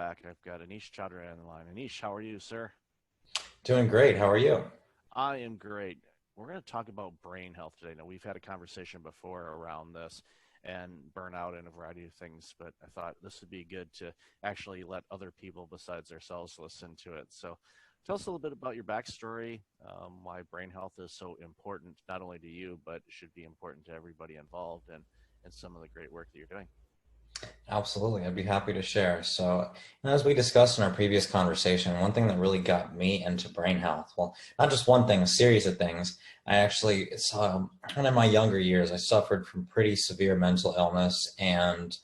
back. I've got Aneesh Chaudhry on the line. Anish, how are you, sir? Doing great. How are you? I am great. We're going to talk about brain health today. Now, we've had a conversation before around this and burnout and a variety of things, but I thought this would be good to actually let other people besides ourselves listen to it. So, tell us a little bit about your backstory, why brain health is so important, not only to you, but should be important to everybody involved, and some of the great work that you're doing. Absolutely. I'd be happy to share. As we discussed in our previous conversation, one thing that really got me into brain health, well, not just one thing, a series of things. I actually saw, one of my younger years, I suffered from pretty severe mental illness and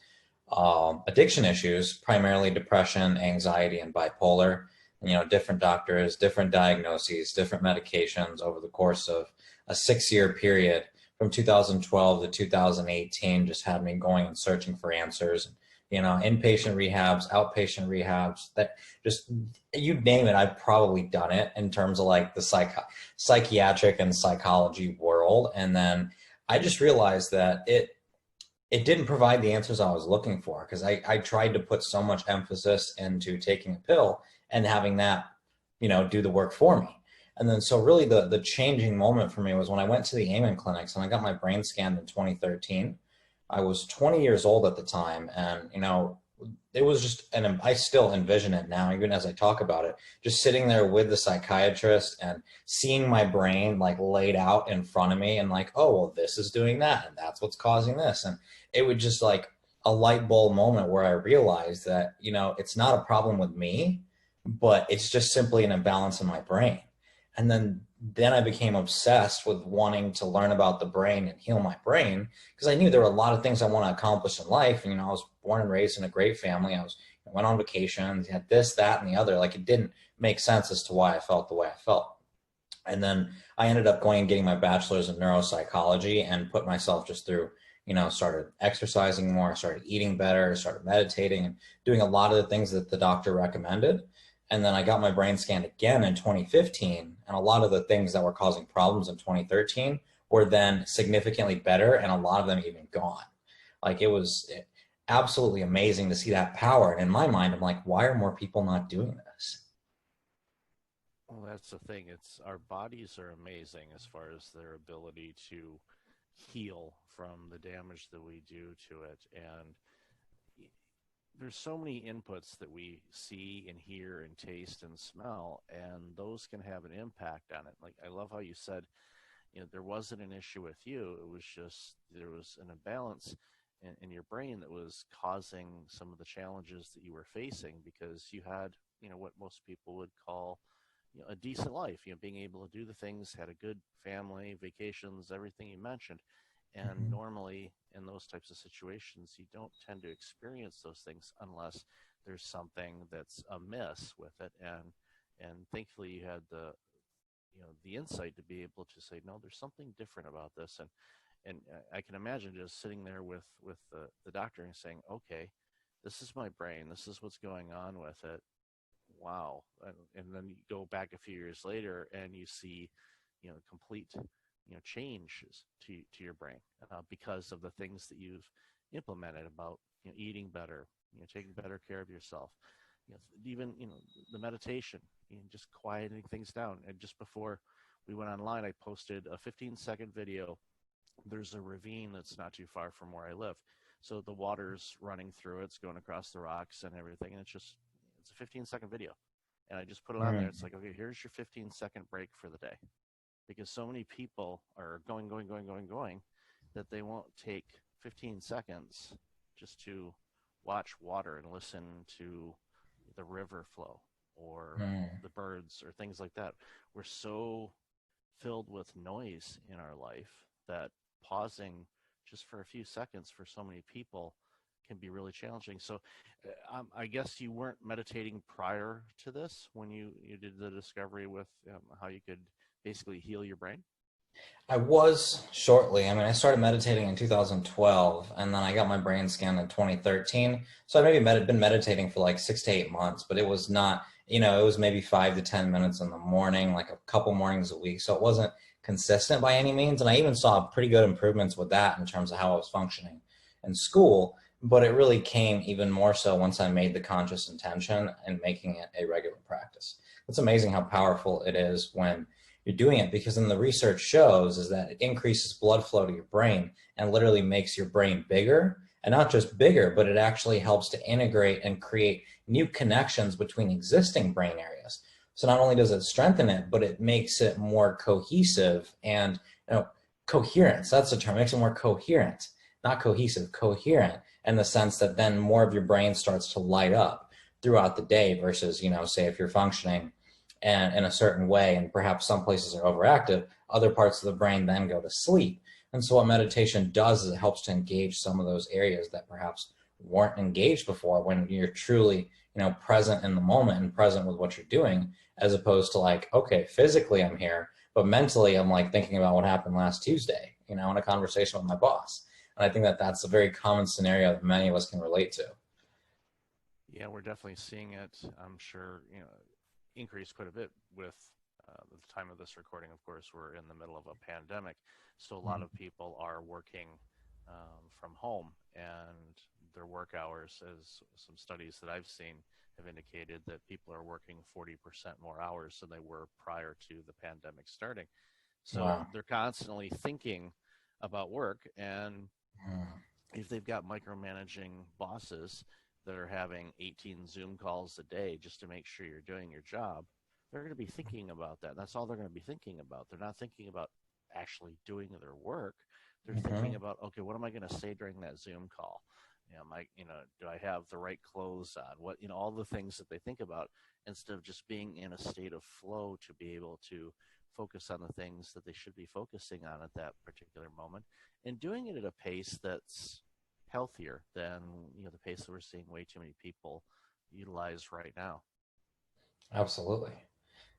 addiction issues, primarily depression, anxiety, and bipolar. And, different doctors, different diagnoses, different medications over the course of a 6-year period from 2012 to 2018 just had me going and searching for answers. Inpatient rehabs, outpatient rehabs, that just, you name it, I've probably done it in terms of like the psychiatric and psychology world. And then I just realized that it didn't provide the answers I was looking for, because I tried to put so much emphasis into taking a pill and having that, do the work for me. And then so really the changing moment for me was when I went to the Amen clinics and I got my brain scanned in 2013. I was 20 years old at the time, and it was just, and I still envision it now, even as I talk about it, just sitting there with the psychiatrist and seeing my brain like laid out in front of me and like, oh, well, this is doing that and that's what's causing this. And it would just like a light bulb moment where I realized that, it's not a problem with me, but it's just simply an imbalance in my brain. And then I became obsessed with wanting to learn about the brain and heal my brain, because I knew there were a lot of things I want to accomplish in life. And, I was born and raised in a great family. Went on vacations, had this, that, and the other. Like, it didn't make sense as to why I felt the way I felt. And then I ended up going and getting my bachelor's in neuropsychology and put myself just through, started exercising more, started eating better, started meditating and doing a lot of the things that the doctor recommended. And then I got my brain scanned again in 2015. And a lot of the things that were causing problems in 2013 were then significantly better, and a lot of them even gone. Like, it was absolutely amazing to see that power. And in my mind, I'm like, why are more people not doing this? Well, that's the thing. It's our bodies are amazing as far as their ability to heal from the damage that we do to it. And there's so many inputs that we see and hear and taste and smell, and those can have an impact on it. Like, I love how you said, there wasn't an issue with you. It was just there was an imbalance in your brain that was causing some of the challenges that you were facing, because you had, what most people would call, a decent life, being able to do the things, had a good family, vacations, everything you mentioned. And Mhm. normally in those types of situations, you don't tend to experience those things unless there's something that's amiss with it. And thankfully you had the insight to be able to say, no, there's something different about this. And I can imagine just sitting there with the doctor and saying, okay, this is my brain. This is what's going on with it. Wow. And then you go back a few years later and you see, complete, changes to your brain because of the things that you've implemented about, eating better, taking better care of yourself, even, the meditation, just quieting things down. And just before we went online, I posted a 15-second video. There's a ravine that's not too far from where I live. So the water's running through it, it's going across the rocks and everything. And it's a 15-second video. And I just put it on there. It's like, okay, here's your 15-second break for the day. Because so many people are going, that they won't take 15 seconds just to watch water and listen to the river flow or Mm. the birds or things like that. We're so filled with noise in our life that pausing just for a few seconds for so many people can be really challenging. So I guess you weren't meditating prior to this when you did the discovery with how you could basically heal your brain? I was shortly. I mean, I started meditating in 2012, and then I got my brain scanned in 2013. So I maybe been meditating for like 6 to 8 months, but it was not, it was maybe 5 to 10 minutes in the morning, like a couple mornings a week. So it wasn't consistent by any means. And I even saw pretty good improvements with that in terms of how I was functioning in school. But it really came even more so once I made the conscious intention and making it a regular practice. It's amazing how powerful it is when you're doing it, because then the research shows is that it increases blood flow to your brain and literally makes your brain bigger. And not just bigger, but it actually helps to integrate and create new connections between existing brain areas. So not only does it strengthen it, but it makes it more cohesive and, you know, coherence. That's the term. It makes it more coherent, not cohesive, coherent, in the sense that then more of your brain starts to light up throughout the day versus, say if you're functioning and in a certain way and perhaps some places are overactive, other parts of the brain then go to sleep. And so what meditation does is it helps to engage some of those areas that perhaps weren't engaged before, when you're truly, present in the moment and present with what you're doing, as opposed to like, okay, physically I'm here, but mentally I'm like thinking about what happened last Tuesday, in a conversation with my boss. And I think that that's a very common scenario that many of us can relate to. Yeah, we're definitely seeing it. I'm sure, increase quite a bit with the time of this recording. Of course, we're in the middle of a pandemic, so a lot of people are working from home, and their work hours, as some studies that I've seen have indicated, that people are working 40% more hours than they were prior to the pandemic starting. So Wow. they're constantly thinking about work, and if they've got micromanaging bosses that are having 18 Zoom calls a day just to make sure you're doing your job, they're going to be thinking about that. That's all they're going to be thinking about. They're not thinking about actually doing their work. They're thinking Mm-hmm. about, okay, what am I going to say during that Zoom call? Do I have the right clothes on? What, all the things that they think about, instead of just being in a state of flow to be able to focus on the things that they should be focusing on at that particular moment, and doing it at a pace that's healthier than the pace that we're seeing way too many people utilize right now. Absolutely.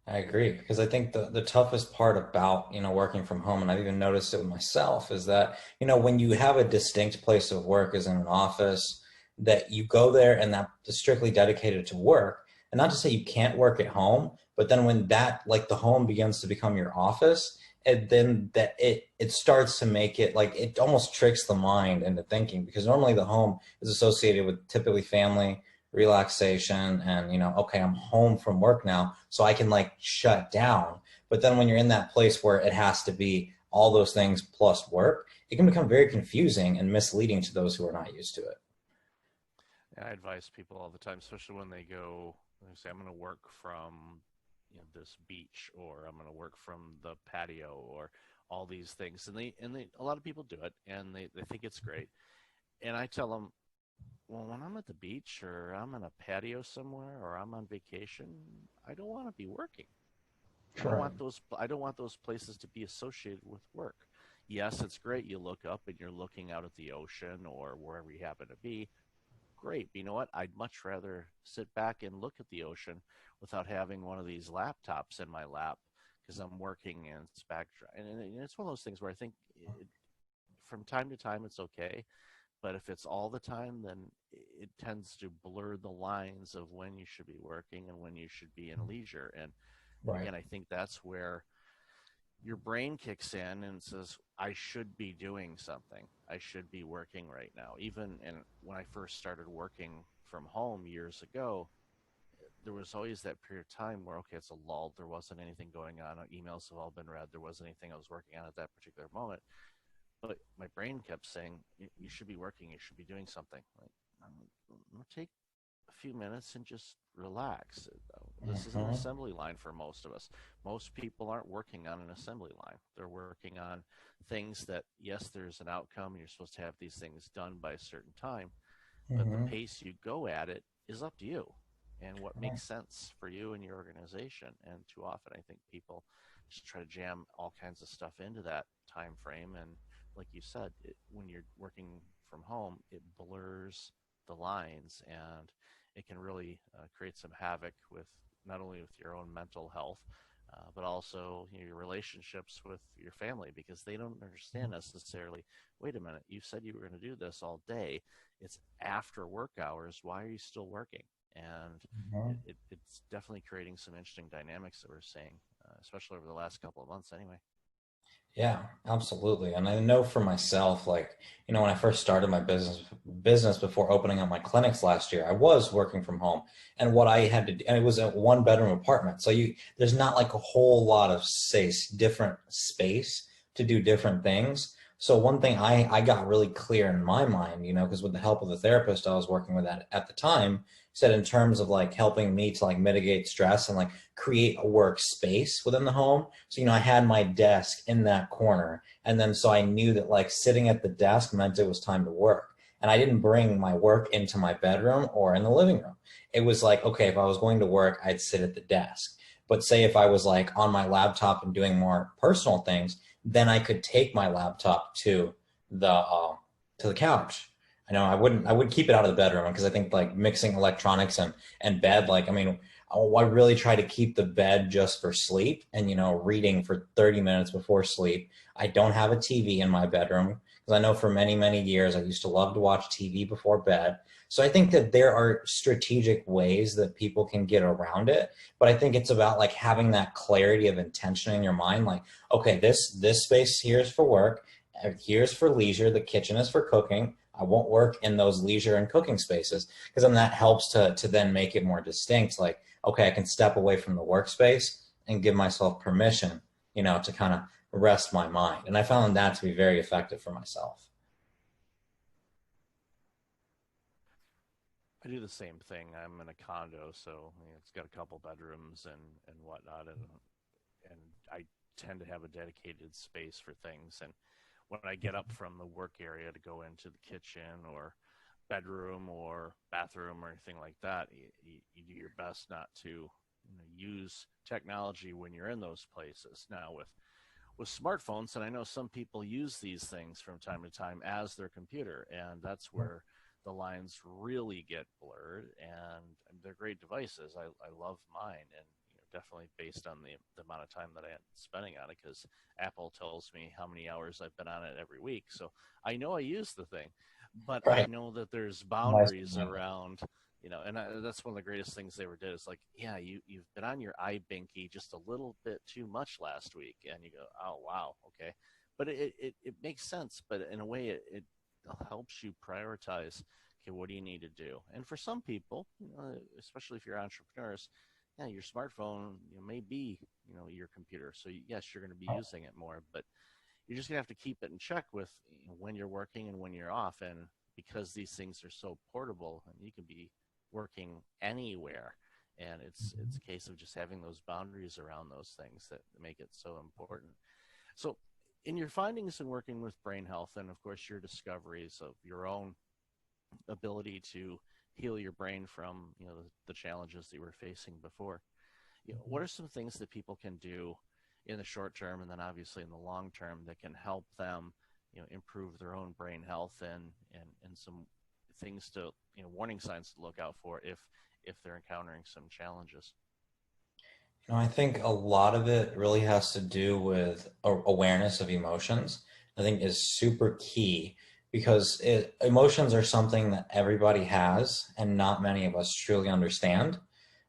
I agree, because I think the toughest part about, working from home, and I've even noticed it with myself, is that, when you have a distinct place of work as in an office, that you go there and that is strictly dedicated to work. And not to say you can't work at home, but then when that, like the home begins to become your office, and then that it starts to make it like it almost tricks the mind into thinking, because normally the home is associated with typically family, relaxation, and okay, I'm home from work now, so I can like shut down. But then when you're in that place where it has to be all those things plus work, it can become very confusing and misleading to those who are not used to it. And I advise people all the time, especially when they go, they say, I'm going to work from this beach, or I'm going to work from the patio, or all these things. And a lot of people do it, and they think it's great. And I tell them, well, when I'm at the beach, or I'm on a patio somewhere, or I'm on vacation, I don't want to be working. Right. I don't want those places to be associated with work. Yes, it's great. You look up and you're looking out at the ocean or wherever you happen to be. Great. But you know what? I'd much rather sit back and look at the ocean without having one of these laptops in my lap because I'm working and it's back. And it's one of those things where I think from time to time it's okay. But if it's all the time, then it tends to blur the lines of when you should be working and when you should be in leisure. And Right. again, I think that's where your brain kicks in and says, I should be doing something. I should be working right now. Even and when I first started working from home years ago, there was always that period of time where, okay, it's a lull. There wasn't anything going on. Emails have all been read. There wasn't anything I was working on at that particular moment. But my brain kept saying, you should be working. You should be doing something. Like, I'm going to take a few minutes and just relax. This is an Mm-hmm. assembly line for most of us. Most people aren't working on an assembly line. They're working on things that, yes, there's an outcome. And you're supposed to have these things done by a certain time, but the Mm-hmm. pace you go at it is up to you and what Right. makes sense for you and your organization. And too often, I think people just try to jam all kinds of stuff into that time frame. And like you said, when you're working from home, it blurs the lines, and it can really create some havoc with not only with your own mental health, but also your relationships with your family, because they don't understand necessarily. Wait a minute, you said you were going to do this all day. It's after work hours. Why are you still working? And Mm-hmm. it's definitely creating some interesting dynamics that we're seeing, especially over the last couple of months, anyway. Yeah, absolutely. And I know for myself, like, when I first started my business before opening up my clinics last year, I was working from home. And what I had to do, and it was a one bedroom apartment. So there's not like a whole lot of different space to do different things. So one thing I got really clear in my mind, because with the help of the therapist I was working with at the time, said in terms of like helping me to like mitigate stress and like create a workspace within the home. So, I had my desk in that corner. And then so I knew that like sitting at the desk meant it was time to work. And I didn't bring my work into my bedroom or in the living room. It was like, okay, if I was going to work, I'd sit at the desk. But say if I was like on my laptop and doing more personal things, then I could take my laptop to the couch. I would keep it out of the bedroom because I think like mixing electronics and bed, like, I mean, I really try to keep the bed just for sleep and, reading for 30 minutes before sleep. I don't have a TV in my bedroom because I know for many, many years I used to love to watch TV before bed. So I think that there are strategic ways that people can get around it. But I think it's about like having that clarity of intention in your mind. Like, okay, this space here is for work. Here's for leisure. The kitchen is for cooking. I won't work in those leisure and cooking spaces because then that helps to then make it more distinct. Like, okay, I can step away from the workspace and give myself permission, to kind of rest my mind. And I found that to be very effective for myself. I do the same thing. I'm in a condo, so it's got a couple bedrooms and whatnot, and I tend to have a dedicated space for things. And when I get up from the work area to go into the kitchen or bedroom or bathroom or anything like that, you do your best not to use technology when you're in those places. Now with smartphones, and I know some people use these things from time to time as their computer, and that's where the lines really get blurred. And they're great devices. I love mine, and definitely based on the amount of time that I'm spending on it, because Apple tells me how many hours I've been on it every week. So I know I use the thing, but I Right. know that there's Nice boundaries reminder. around, and that's one of the greatest things they ever did. It's like, yeah, you've been on your iBinky just a little bit too much last week, and you go, oh wow, okay, but it makes sense. But in a way, it helps you prioritize. Okay, what do you need to do? And for some people, especially if you're entrepreneurs, yeah, your smartphone may be your computer. So yes, you're going to be using it more, but you're just gonna have to keep it in check with when you're working and when you're off. And because these things are so portable, and you can be working anywhere, and it's a case of just having those boundaries around those things that make it so important. So in your findings in working with brain health, and of course your discoveries of your own ability to heal your brain from the challenges that you were facing before, what are some things that people can do in the short term, and then obviously in the long term, that can help them improve their own brain health, and some things to warning signs to look out for if they're encountering some challenges? I think a lot of it really has to do with awareness of emotions. I think is super key because emotions are something that everybody has and not many of us truly understand.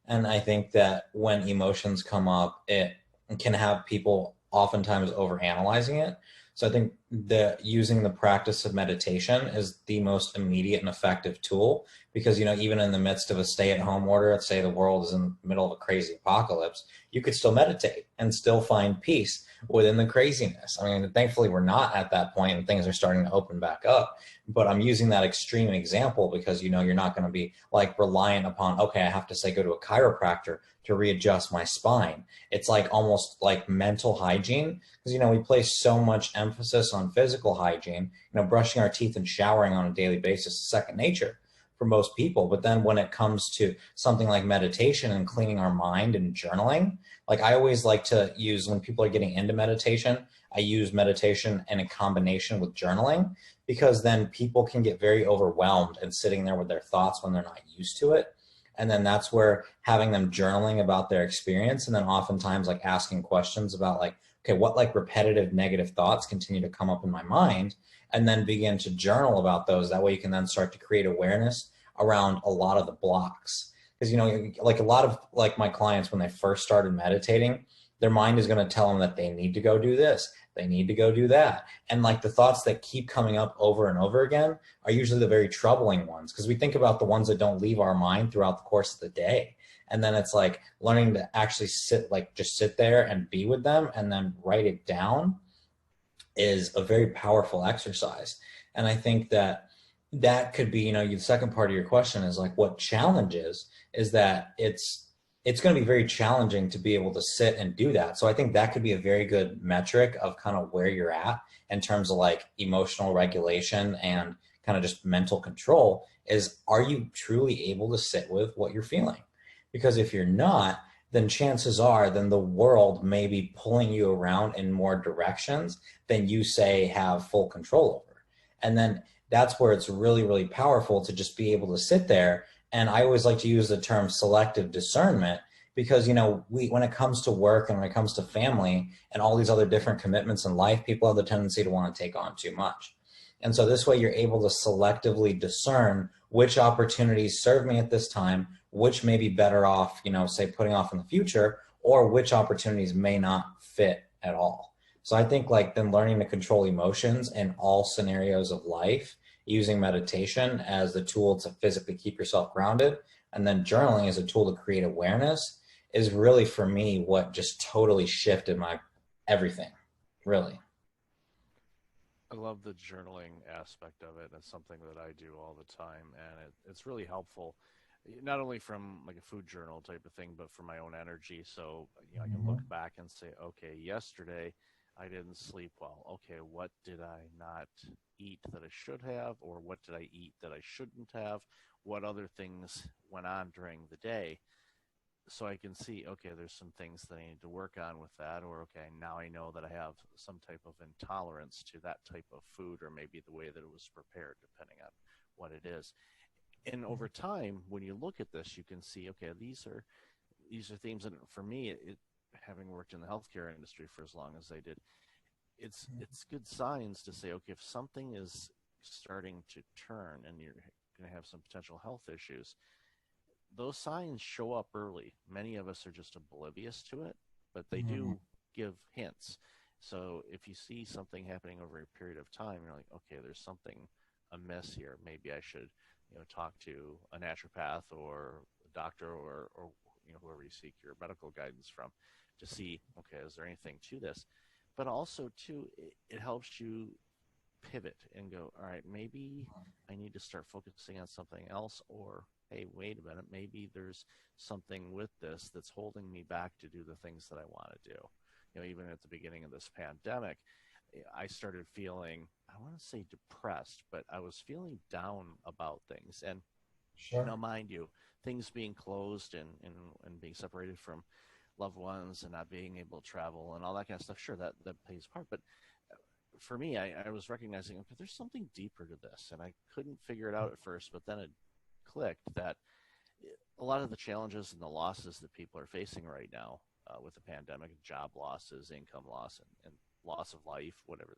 And I think that when emotions come up, it can have people oftentimes overanalyzing it. So I think that using the practice of meditation is the most immediate and effective tool because, even in the midst of a stay-at-home order, let's say the world is in the middle of a crazy apocalypse, you could still meditate and still find peace within the craziness. I mean, thankfully, we're not at that point and things are starting to open back up. But I'm using that extreme example because, you're not going to be like reliant upon, okay, I have to say go to a chiropractor to readjust my spine. It's like almost like mental hygiene because, we place so much emphasis on physical hygiene, brushing our teeth and showering on a daily basis is second nature for most people. But then when it comes to something like meditation and cleaning our mind and journaling, like I always like to use when people are getting into meditation, I use meditation in a combination with journaling because then people can get very overwhelmed and sitting there with their thoughts when they're not used to it. And then that's where having them journaling about their experience and then oftentimes like asking questions about like, okay, what like repetitive negative thoughts continue to come up in my mind and then begin to journal about those. That way you can then start to create awareness around a lot of the blocks. Because, like a lot of like my clients, when they first started meditating, their mind is going to tell them that they need to go do this, they need to go do that. And like the thoughts that keep coming up over and over again are usually the very troubling ones, because we think about the ones that don't leave our mind throughout the course of the day. And then it's like learning to actually sit, like just sit there and be with them and then write it down is a very powerful exercise. And I think that that could be, the second part of your question is like what challenges is that it's going to be very challenging to be able to sit and do that. So I think that could be a very good metric of kind of where you're at in terms of like emotional regulation and kind of just mental control is, are you truly able to sit with what you're feeling? Because if you're not, then chances are then the world may be pulling you around in more directions than you say have full control over. And then that's where it's really, really powerful to just be able to sit there. And I always like to use the term selective discernment because, when it comes to work and when it comes to family and all these other different commitments in life, people have the tendency to want to take on too much. And so this way you're able to selectively discern which opportunities serve me at this time, which may be better off, say putting off in the future, or which opportunities may not fit at all. So I think like then learning to control emotions in all scenarios of life, using meditation as the tool to physically keep yourself grounded, and then journaling as a tool to create awareness is really for me what just totally shifted my everything, really. I love the journaling aspect of it. It's something that I do all the time, and it's really helpful, not only from like a food journal type of thing, but for my own energy. So, I can look Mm-hmm. back and say, okay, yesterday I didn't sleep well. Okay, what did I not eat that I should have, or what did I eat that I shouldn't have? What other things went on during the day? So I can see, okay, there's some things that I need to work on with that, or okay, now I know that I have some type of intolerance to that type of food, or maybe the way that it was prepared, depending on what it is. And over time, when you look at this, you can see, okay, these are themes, and for me, having worked in the healthcare industry for as long as I did, it's good signs to say, okay, if something is starting to turn and you're going to have some potential health issues, those signs show up early. Many of us are just oblivious to it, but they Mm-hmm. do give hints. So if you see something happening over a period of time, you're like, okay, there's something amiss here. Maybe I should, talk to a naturopath or a doctor or whoever you seek your medical guidance from to see, okay, is there anything to this? But also, too, it helps you pivot and go, all right, maybe I need to start focusing on something else, or hey, wait a minute, maybe there's something with this that's holding me back to do the things that I want to do. Even at the beginning of this pandemic, I started feeling, I want to say depressed, but I was feeling down about things. And, Sure. mind you, things being closed and being separated from loved ones and not being able to travel and all that kind of stuff, sure, that plays part. But for me, I was recognizing, okay, there's something deeper to this, and I couldn't figure it out at first, but then it clicked that a lot of the challenges and the losses that people are facing right now with the pandemic, job losses, income loss, and loss of life, whatever,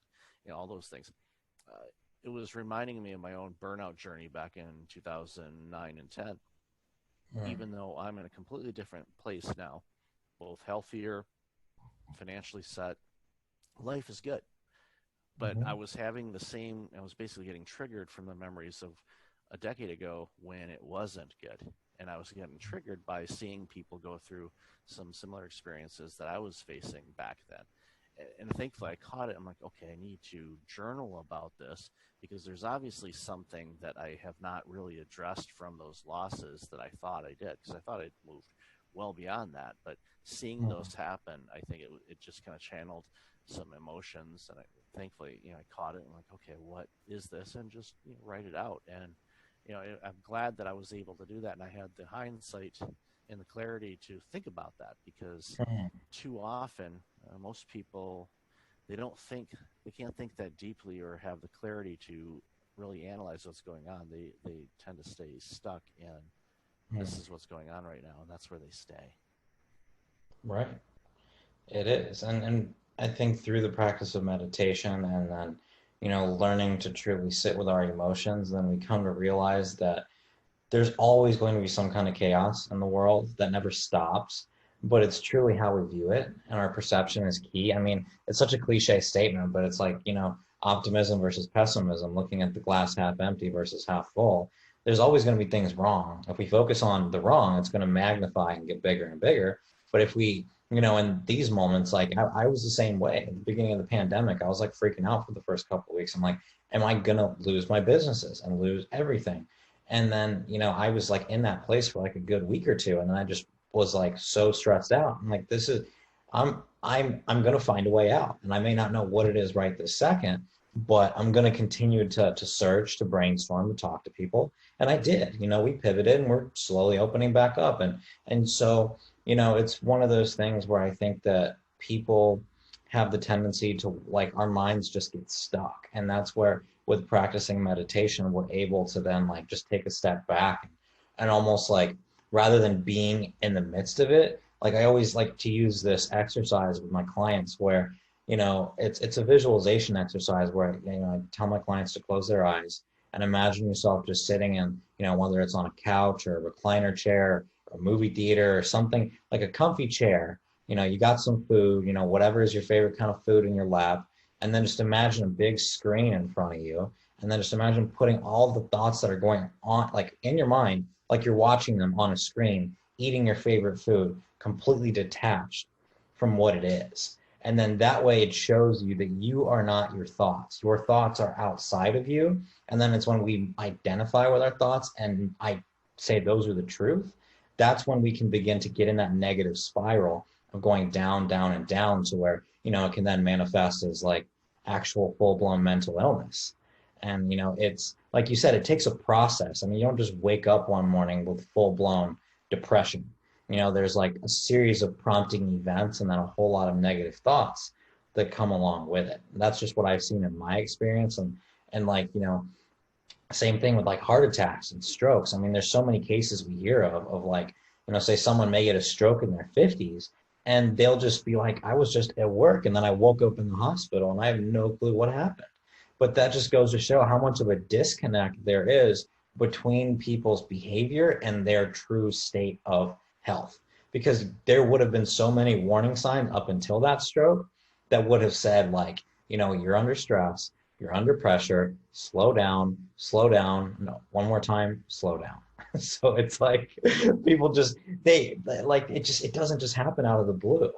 all those things. Uh, it was reminding me of my own burnout journey back in 2009 and 10, Mm-hmm. even though I'm in a completely different place now, both healthier, financially set, life is good. But I was having I was basically getting triggered from the memories of a decade ago when it wasn't good. And I was getting triggered by seeing people go through some similar experiences that I was facing back then. And thankfully I caught it. I'm like, okay, I need to journal about this because there's obviously something that I have not really addressed from those losses that I thought I did, because I thought I'd moved well beyond that. But seeing those happen, I think it just kind of channeled some emotions, and thankfully, I caught it and like, okay, what is this? And just write it out. And I'm glad that I was able to do that, and I had the hindsight and the clarity to think about that, because Mm-hmm. too often most people, they can't think that deeply or have the clarity to really analyze what's going on. They tend to stay stuck in, this is what's going on right now, and that's where they stay. Right. It is. And I think through the practice of meditation and then, learning to truly sit with our emotions, then we come to realize that there's always going to be some kind of chaos in the world that never stops. but it's truly how we view it, and our perception is key. I mean, it's such a cliche statement, but it's like, optimism versus pessimism, looking at the glass half empty versus half full. There's always going to be things wrong. If we focus on the wrong, it's going to magnify and get bigger and bigger. But if we, in these moments, like I was the same way at the beginning of the pandemic. I was like freaking out for the first couple of weeks. I'm like, am I going to lose my businesses and lose everything? And then, I was like in that place for like a good week or two. And then I just was like so stressed out. I'm like, I'm going to find a way out. And I may not know what it is right this second, but I'm going to continue to search, to brainstorm, to talk to people. And I did. We pivoted and we're slowly opening back up. And so, it's one of those things where I think that people have the tendency to, like, our minds just get stuck. And that's where with practicing meditation, we're able to then like just take a step back and almost like, rather than being in the midst of it, like I always like to use this exercise with my clients where, it's a visualization exercise where, I tell my clients to close their eyes and imagine yourself just sitting in, whether it's on a couch or a recliner chair, or a movie theater or something like a comfy chair. You got some food, whatever is your favorite kind of food in your lap, and then just imagine a big screen in front of you, and then just imagine putting all the thoughts that are going on, like in your mind, like you're watching them on a screen, eating your favorite food, completely detached from what it is. And then that way it shows you that you are not your thoughts. Your thoughts are outside of you. And then it's when we identify with our thoughts and I say those are the truth, that's when we can begin to get in that negative spiral of going down, down, and down to where, it can then manifest as like actual full-blown mental illness. And, it's like you said, it takes a process. I mean, you don't just wake up one morning with full-blown depression. There's like a series of prompting events and then a whole lot of negative thoughts that come along with it. And that's just what I've seen in my experience. And like, same thing with like heart attacks and strokes. I mean, there's so many cases we hear of like, say someone may get a stroke in their 50s and they'll just be like, I was just at work and then I woke up in the hospital and I have no clue what happened. But that just goes to show how much of a disconnect there is between people's behavior and their true state of health. Because there would have been so many warning signs up until that stroke that would have said like, you're under stress, you're under pressure, slow down, no, one more time, slow down. So it's like people just, they like, it doesn't just happen out of the blue.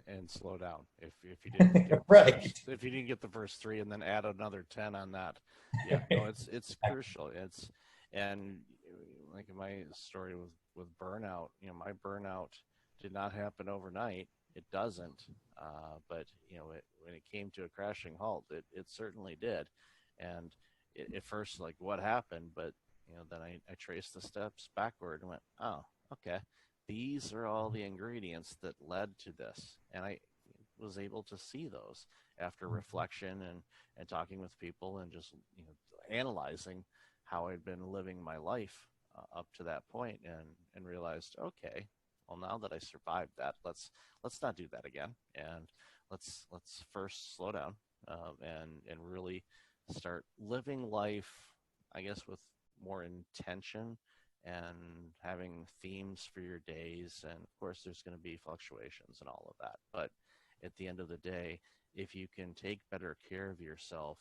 And slow down if you didn't get the Right. first, if you didn't get the first three and then add another 10 on that. Yeah, no, it's crucial. It's, and like in my story with burnout, my burnout did not happen overnight. It doesn't, but when it came to a crashing halt, it certainly did. And at first, like, what happened? But then I traced the steps backward and went, oh, okay, these are all the ingredients that led to this. And I was able to see those after reflection and talking with people and just analyzing how I'd been living my life up to that point, and realized, okay, well, now that I survived that, let's not do that again, and let's first slow down, and really start living life, I guess, with more intention and having themes for your days. And of course, there's going to be fluctuations and all of that. But at the end of the day, if you can take better care of yourself,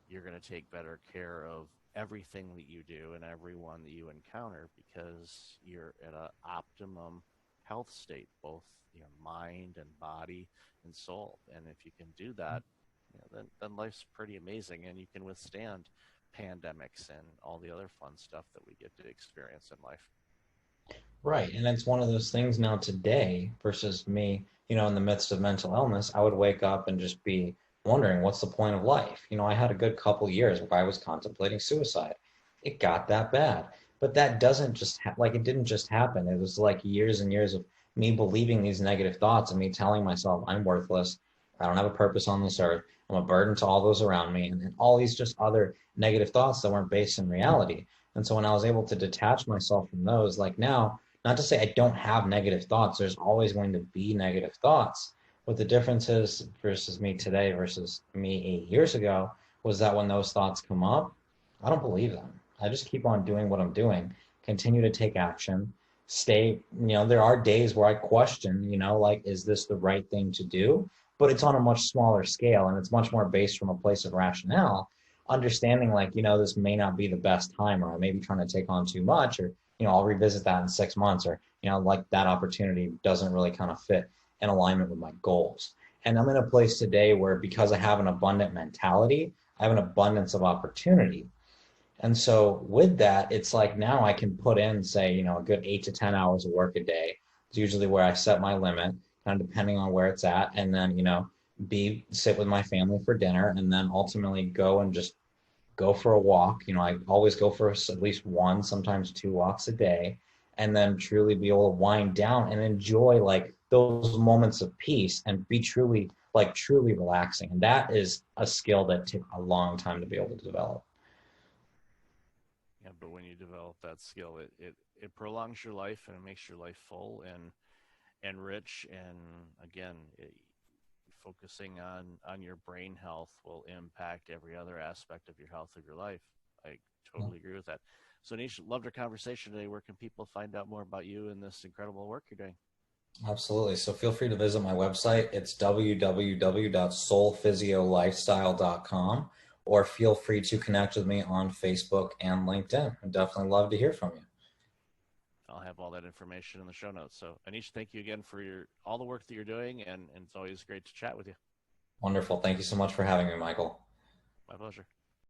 you're going to take better care of everything that you do and everyone that you encounter, because you're at an optimum health state, both mind and body and soul. And if you can do that, then life's pretty amazing, and you can withstand pandemics and all the other fun stuff that we get to experience in life. Right. And it's one of those things now today versus me, in the midst of mental illness, I would wake up and just be wondering what's the point of life? I had a good couple years where I was contemplating suicide. It got that bad. But that doesn't just like it didn't just happen. It was like years and years of me believing these negative thoughts and me telling myself I'm worthless. I don't have a purpose on this earth. I'm a burden to all those around me. And all these just other negative thoughts that weren't based in reality. And so when I was able to detach myself from those, like now, not to say I don't have negative thoughts, there's always going to be negative thoughts. What the difference is versus me today versus me 8 years ago was that when those thoughts come up, I don't believe them. I just keep on doing what I'm doing, continue to take action, stay, there are days where I question, like, is this the right thing to do? But it's on a much smaller scale and it's much more based from a place of rationale, understanding like, this may not be the best time, or I may be trying to take on too much, or, I'll revisit that in 6 months, or, like that opportunity doesn't really kind of fit in alignment with my goals. And I'm in a place today where, because I have an abundant mentality, I have an abundance of opportunity. And so with that, it's like now I can put in, say, a good 8 to 10 hours of work a day. It's usually where I set my limit, kind of depending on where it's at. And then, sit with my family for dinner, and then ultimately go and just go for a walk. I always go for at least one, sometimes two walks a day, and then truly be able to wind down and enjoy like those moments of peace and be truly relaxing. And that is a skill that took a long time to be able to develop. Yeah, but when you develop that skill, it prolongs your life and it makes your life full and rich. And again, focusing on your brain health will impact every other aspect of your health of your life. I totally agree with that. So, Anish, loved our conversation today. Where can people find out more about you and this incredible work you're doing? Absolutely. So feel free to visit my website. It's www.soulphysiolifestyle.com, or feel free to connect with me on Facebook and LinkedIn. I'd definitely love to hear from you. I'll have all that information in the show notes. So, Anish, thank you again for all the work that you're doing, and it's always great to chat with you. Wonderful. Thank you so much for having me, Michael. My pleasure.